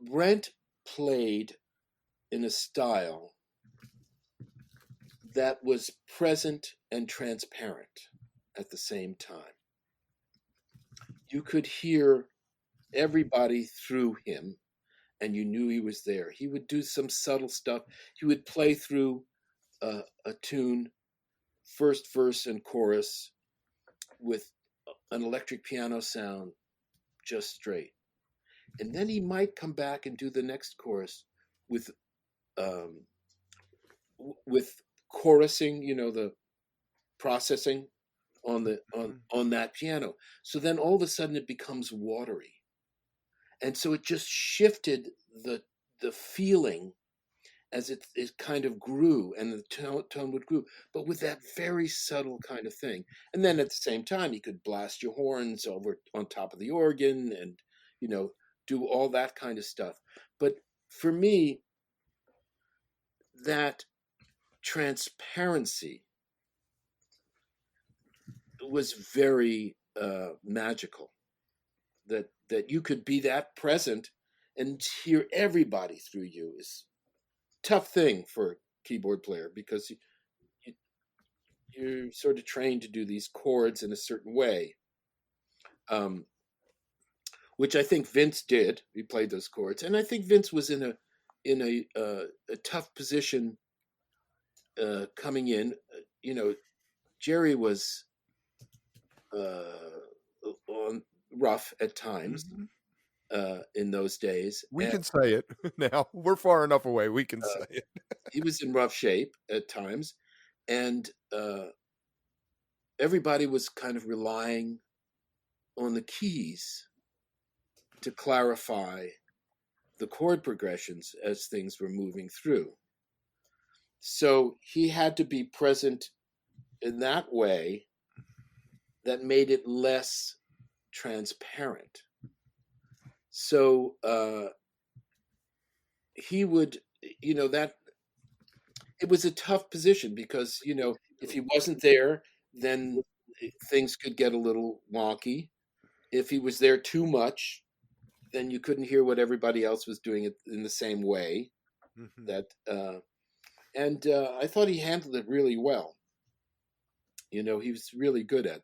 Brent played in a style that was present and transparent at the same time. You could hear everybody through him, and you knew he was there. He would do some subtle stuff. He would play through a tune, first verse and chorus, with an electric piano sound just straight. And then he might come back and do the next chorus with chorusing, the processing on that piano. So then all of a sudden it becomes watery. And so it just shifted the feeling as it kind of grew, and the tone would grow, but with that very subtle kind of thing. And then at the same time, you could blast your horns over on top of the organ and, do all that kind of stuff. But for me, that transparency was very magical. That you could be that present and hear everybody through you is a tough thing for a keyboard player, because you're sort of trained to do these chords in a certain way, which I think Vince did. He played those chords, and I think Vince was in a tough position coming in. Jerry was on rough at times. Mm-hmm. In those days. We can say it now. We're far enough away. We can say it. He was in rough shape at times, and everybody was kind of relying on the keys to clarify the chord progressions as things were moving through. So he had to be present in that way that made it less transparent. So he would, that it was a tough position, because, if he wasn't there, then things could get a little wonky. If he was there too much, then you couldn't hear what everybody else was doing it in the same way. Mm-hmm. And I thought he handled it really well. He was really good at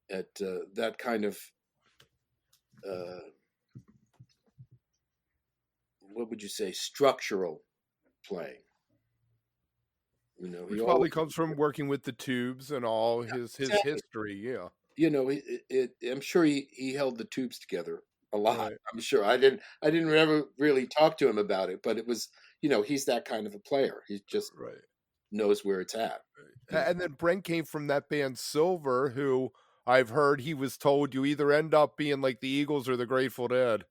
that kind of what would you say, structural playing. You know, he Which always, probably comes from working with the tubes and all his exactly. history. Yeah. You know, I'm sure he held the tubes together a lot. Right. I'm sure I didn't ever really talk to him about it, but it was, you know, he's that kind of a player. He just Right. knows where it's at. You And then Brent came from that band Silver, who I've heard he was told you either end up being like the Eagles or the Grateful Dead.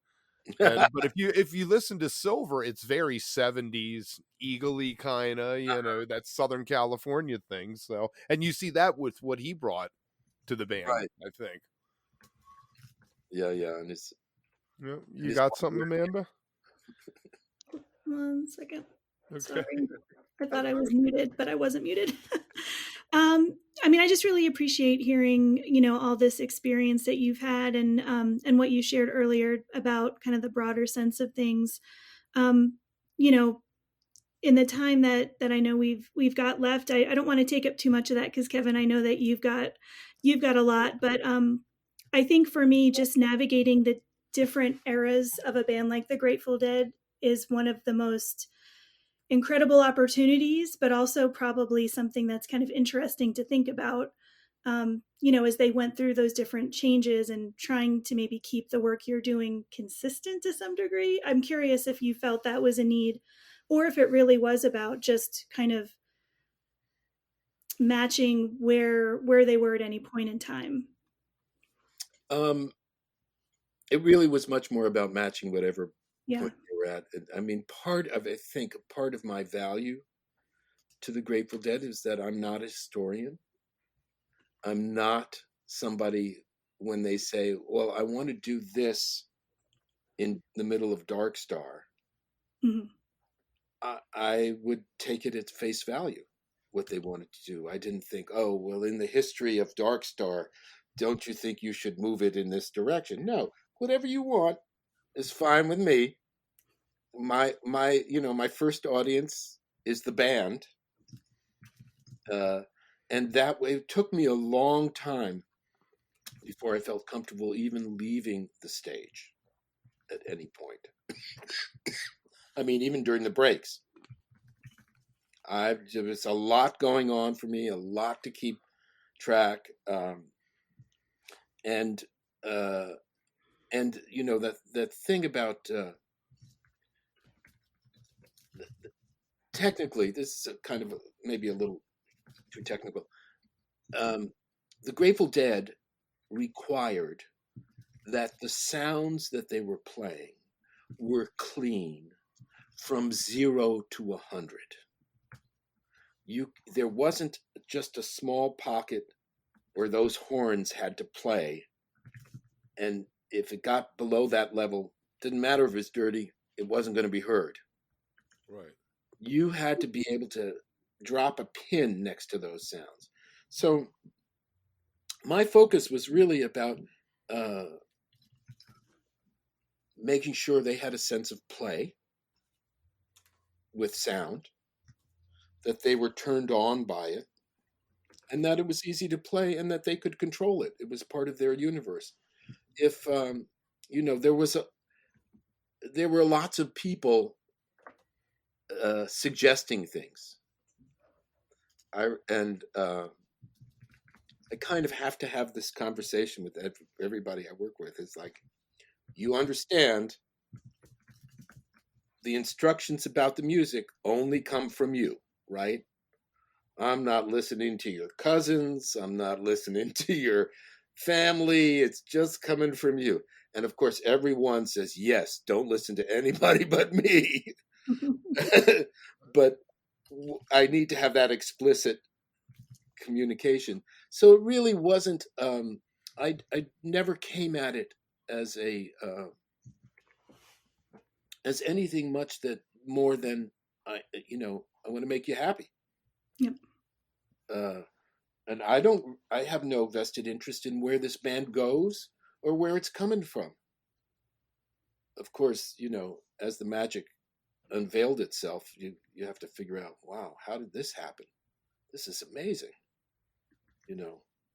know. And but if you listen to Silver, it's very 70s eagle-y kind of, that Southern California thing. So, and you see that with what he brought to the band, Right. I think. Yeah, yeah, and Yeah, you his got something, Amanda? 1 second. Okay. Sorry. I thought I was muted, but I wasn't muted. I mean, I just really appreciate hearing, all this experience that you've had and what you shared earlier about kind of the broader sense of things. Um, you know, in the time that I know we've got left, I don't want to take up too much of that because Kevin, I know that you've got a lot, but I think for me, just navigating the different eras of a band like the Grateful Dead is one of the most incredible opportunities, but also probably something that's kind of interesting to think about. As they went through those different changes and trying to maybe keep the work you're doing consistent to some degree. I'm curious if you felt that was a need or if it really was about just kind of matching where they were at any point in time. um, it really was much more about matching whatever Yeah. point you were at. I mean, I think part of my value to the Grateful Dead is that I'm not a historian. I'm not somebody when they say, "Well, I want to do this in the middle of Dark Star." Mhm. I would take it at face value what they wanted to do. I didn't think, "Oh, well, in the history of Dark Star, don't you think you should move it in this direction?" No, whatever you want is fine with me. My first audience is the band, uh, and that way it took me a long time before I felt comfortable even leaving the stage at any point. I mean, even during the breaks, there was a lot going on for me, a lot to keep track, and uh, that thing about technically, this is kind of maybe a little too technical. Um, the Grateful Dead required that the sounds that they were playing were clean from 0 to 100. There wasn't just a small pocket where those horns had to play, and if it got below that level, didn't matter if it's dirty, it wasn't going to be heard. Right. You had to be able to drop a pin next to those sounds. So my focus was really about uh, making sure they had a sense of play with sound, that they were turned on by it, and that it was easy to play and that they could control it. It was part of their universe. If there were lots of people suggesting things. I kind of have to have this conversation with everybody I work with. It's like, you understand the instructions about the music only come from you, right? I'm not listening to your cousins. I'm not listening to your family. It's just coming from you. And of course, everyone says, yes, don't listen to anybody but me. But I need to have that explicit communication. So it really wasn't. I never came at it as as anything much that more than I want to make you happy. Yep. And I have no vested interest in where this band goes or where it's coming from. Of course, as the magic unveiled itself, you have to figure out, wow, how did this happen? This is amazing.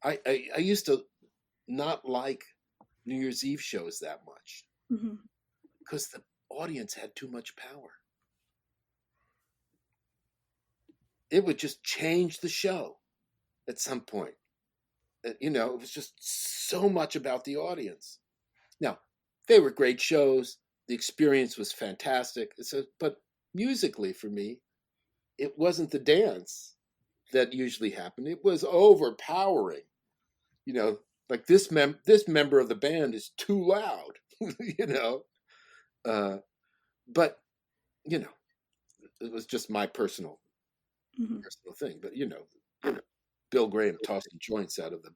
I used to not like New Year's Eve shows that much Mhm. because audience had too much power. It would just change the show at some point. You know, it was just so much about the audience. Now, they were great shows. The experience was fantastic. But musically, for me, it wasn't the dance that usually happened. It was overpowering. You know, like this member of the band is too loud. You know, but you know, it was just my personal thing. But you know, Bill Graham tossing joints out of the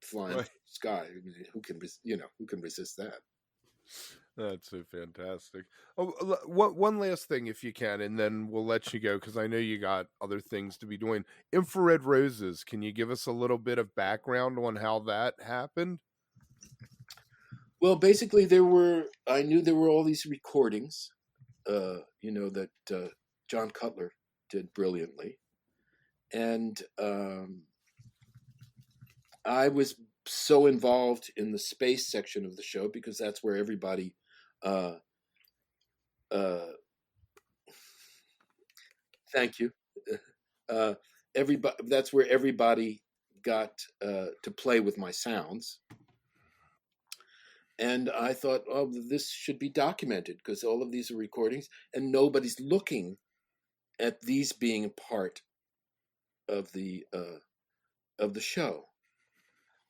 flying Right. sky. I mean, who can resist that? That's so fantastic. Oh, one last thing, if you can, and then we'll let you go because I know you got other things to be doing. Infrared Roses. Can you give us a little bit of background on how that happened? Well, basically, I knew there were all these recordings, you know, that John Cutler did brilliantly, and I was so involved in the space section of the show because that's where everybody. Uh, thank you. Everybody. That's where everybody got to play with my sounds. And I thought, oh, this should be documented because all of these are recordings, and nobody's looking at these being a part of the show,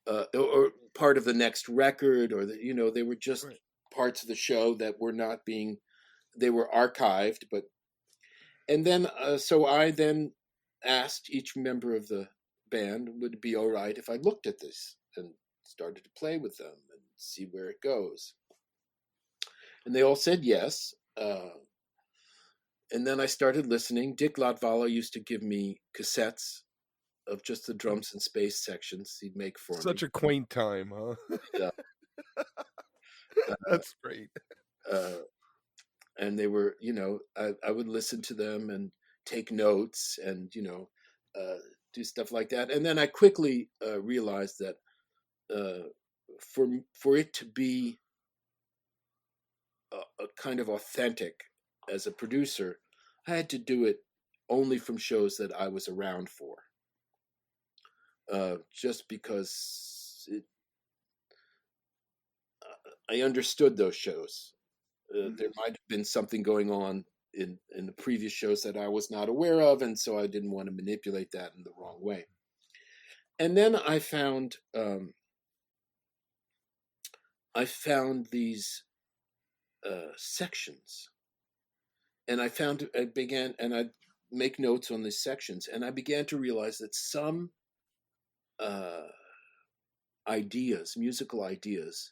or part of the next record, or you know, they were just Right. parts of the show that were not being, they were archived. But and then so I then asked each member of the band, would it be all right if I looked at this and started to play with them and see where it goes, and they all said yes. And then I started listening. Dick Latvala used to give me cassettes of just the drums and space sections he'd make for me. Such a quaint time, huh? Yeah. That's great. And they were, you know, I would listen to them and take notes and, you know, do stuff like that. And then I quickly realized that for it to be a kind of authentic as a producer, I had to do it only from shows that I was around for. Just because I understood those shows. There might have been something going on in the previous shows that I was not aware of, and so I didn't want to manipulate that in the wrong way. And then I found these sections, and I'd make notes on these sections, and I began to realize that some ideas, musical ideas,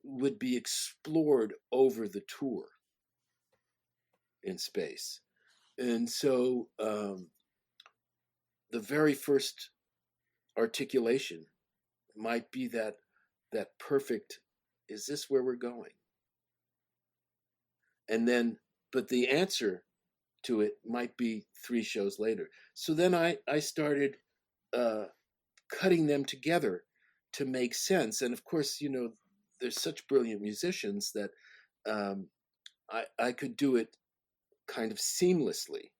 would be explored over the tour in space. And so the very first articulation might be that perfect, is this where we're going? And then, but the answer to it might be 3 shows later. So then I started cutting them together to make sense. And of course, you know, there's such brilliant musicians that I could do it kind of seamlessly.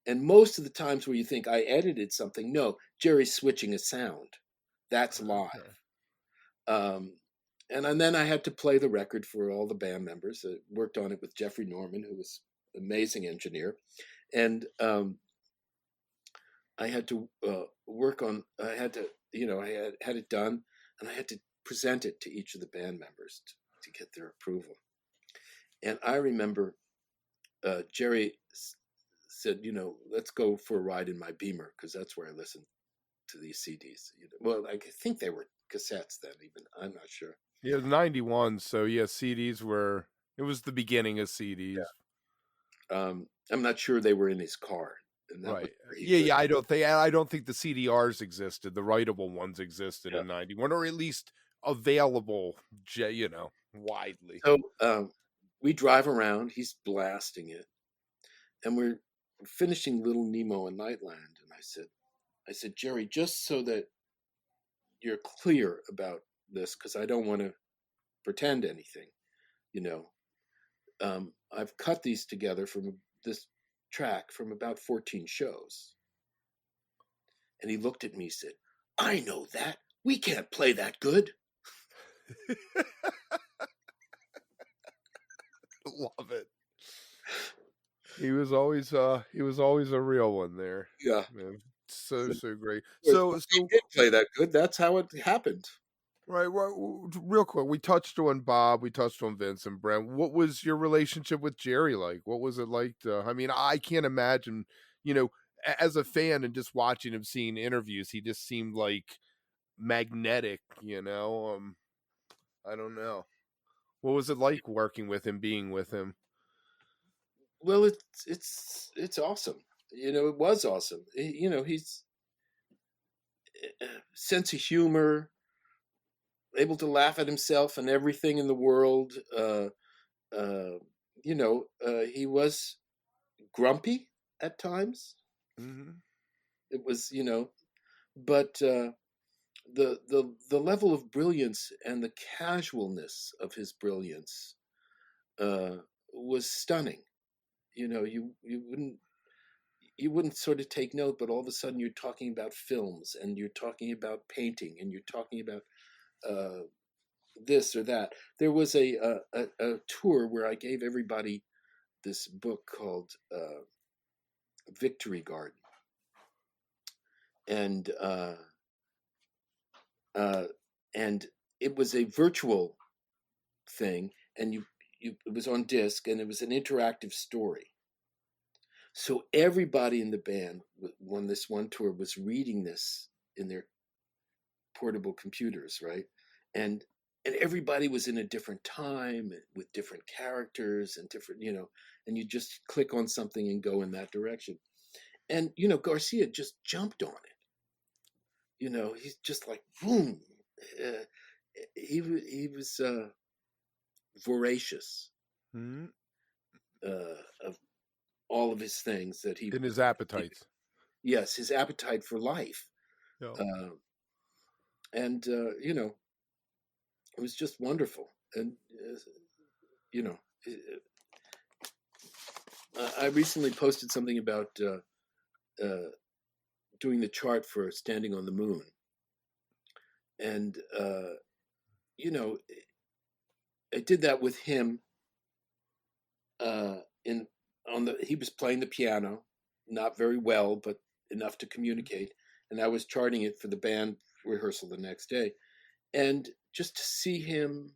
And most of the times where you think I edited something, no, Jerry's switching a sound. That's live. And then I had to play the record for all the band members. I worked on it with Jeffrey Norman, who was an amazing engineer. And I had to I had to, you know, I had it done, and I had to present it to each of the band members to get their approval. And I remember Jerry said, you know, let's go for a ride in my Beamer, because that's where I listened to these CDs. Well, I think they were cassettes then, even. I'm not sure. Yeah, 91. So yeah, CDs it was the beginning of CDs. Yeah. I'm not sure they were in his car. And that Right. Yeah. I don't think the CDRs existed. The writable ones existed in 91, or at least available, you know, widely. So we drive around. He's blasting it, and we're finishing Little Nemo and Nightland. And I said, Jerry, just so that you're clear about this, because I don't want to pretend anything, you know. I've cut these together from this track from about 14 shows. And he looked at me and said, I know that. We can't play that good. Love it. He was always a real one there. Yeah. Man, so great. He So did play that good. That's how it happened. right, well, real quick, we touched on Bob, we touched on Vince and Brent. What was your relationship with Jerry like? What was it like I mean, I can't imagine, as a fan and just watching him, seeing interviews, he just seemed like magnetic, I don't know. What was it like working with him, being with him? Well, it's awesome. It was awesome. He's sense of humor, able to laugh at himself and everything in the world. He was grumpy at times. Mm-hmm. It was, but the level of brilliance and the casualness of his brilliance was stunning. You wouldn't sort of take note, but all of a sudden you're talking about films and you're talking about painting and you're talking about this or that. There was a tour where I gave everybody this book called Victory Garden, and it was a virtual thing, and it was on disc, and it was an interactive story. So everybody in the band, on this one tour, was reading this in their portable computers, right? And everybody was in a different time with different characters and different, and you just click on something and go in that direction. And, Garcia just jumped on it. He's just like, boom. He was voracious Mm-hmm. of all of his things that he... In his appetites. Yes, his appetite for life. Yeah. It was just wonderful. And, I recently posted something about doing the chart for Standing on the Moon. And, I did that with him he was playing the piano, not very well, but enough to communicate. And I was charting it for the band rehearsal the next day. And just to see him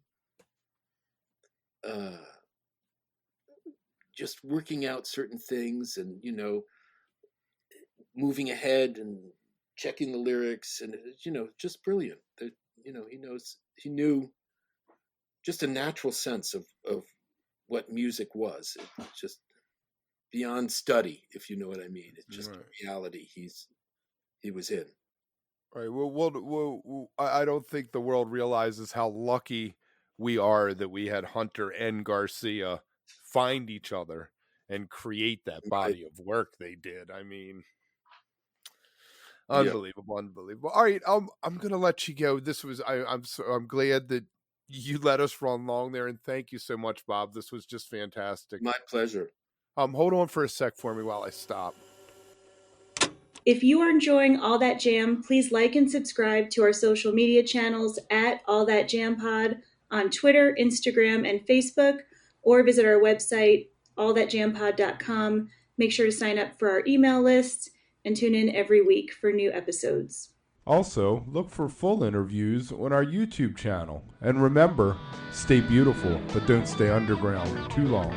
just working out certain things and, moving ahead and checking the lyrics and, just brilliant. He knew just a natural sense of what music was. It's just beyond study, if you know what I mean. It's just a reality he was in. Right. Well, I don't think the world realizes how lucky we are that we had Hunter and Garcia find each other and create that body of work they did. I mean, unbelievable, unbelievable. All right, I'm gonna let you go. This was I'm glad that you let us run long there, and thank you so much, Bob. This was just fantastic. My pleasure. Hold on for a sec for me while I stop. If you are enjoying All That Jam, please like and subscribe to our social media channels at All That Jam Pod on Twitter, Instagram, and Facebook, or visit our website, allthatjampod.com. Make sure to sign up for our email list and tune in every week for new episodes. Also, look for full interviews on our YouTube channel. And remember, stay beautiful, but don't stay underground too long.